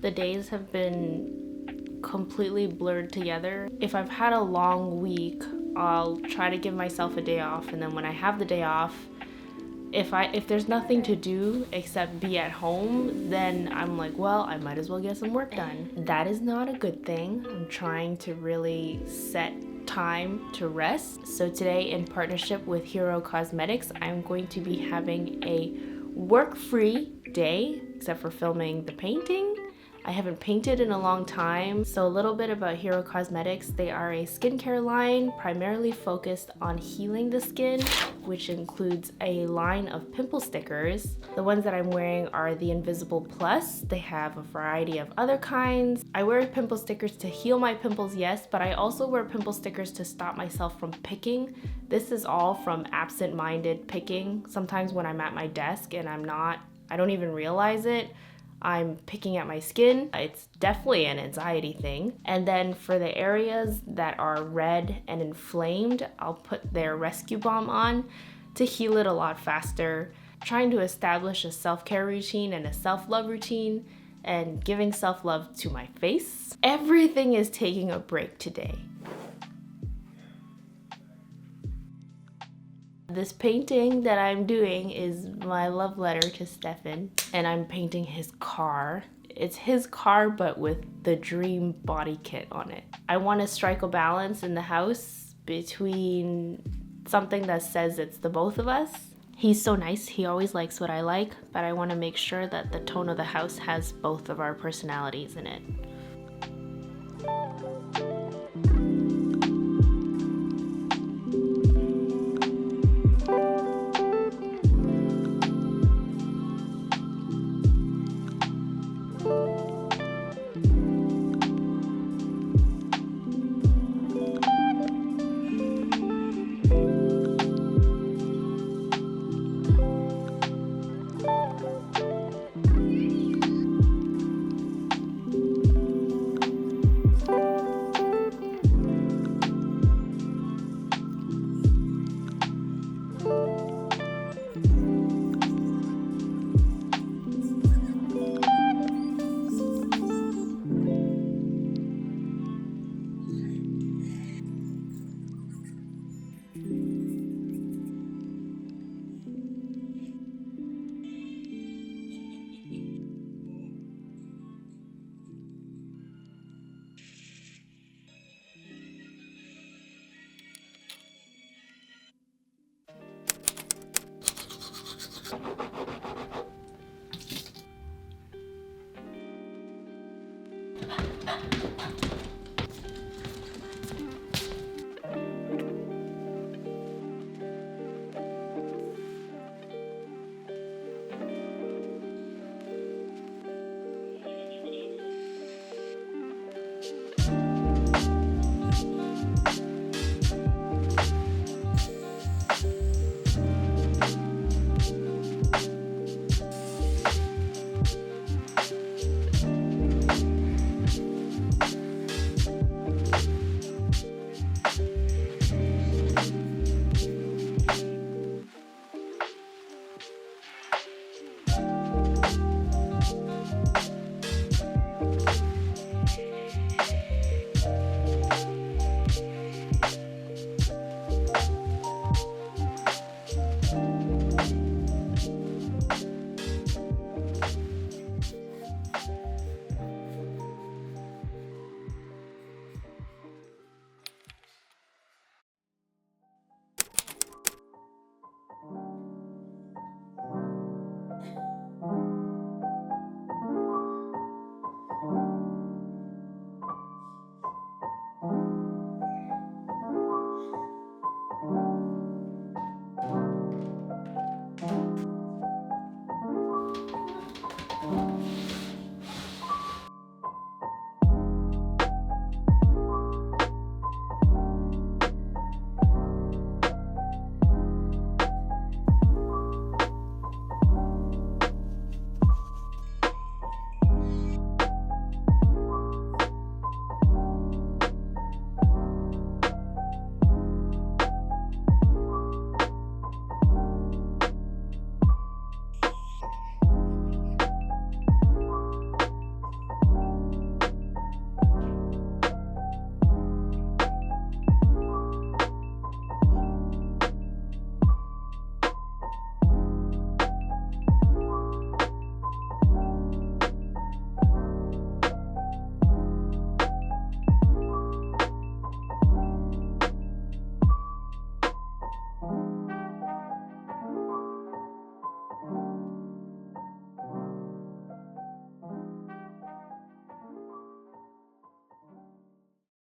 the days have been completely blurred together. If I've had a long week, I'll try to give myself a day off, and then when I have the day off, if there's nothing to do except be at home, then I'm like, well, I might as well get some work done. That is not a good thing. I'm trying to really set time to rest. So today, in partnership with Hero Cosmetics, I'm going to be having a work-free day, except for filming the painting. I haven't painted in a long time. So a little bit about Hero Cosmetics. They are a skincare line primarily focused on healing the skin, which includes a line of pimple stickers. The ones that I'm wearing are the Invisible Plus. They have a variety of other kinds. I wear pimple stickers to heal my pimples, yes, but I also wear pimple stickers to stop myself from picking. This is all from absent-minded picking. Sometimes when I'm at my desk and I don't even realize it, I'm picking at my skin. It's definitely an anxiety thing. And then for the areas that are red and inflamed, I'll put their rescue balm on to heal it a lot faster. Trying to establish a self-care routine and a self-love routine and giving self-love to my face. Everything is taking a break today. This painting that I'm doing is my love letter to Stefan, and I'm painting his car. It's his car, but with the dream body kit on it. I want to strike a balance in the house between something that says it's the both of us. He's so nice, he always likes what I like, but I want to make sure that the tone of the house has both of our personalities in it.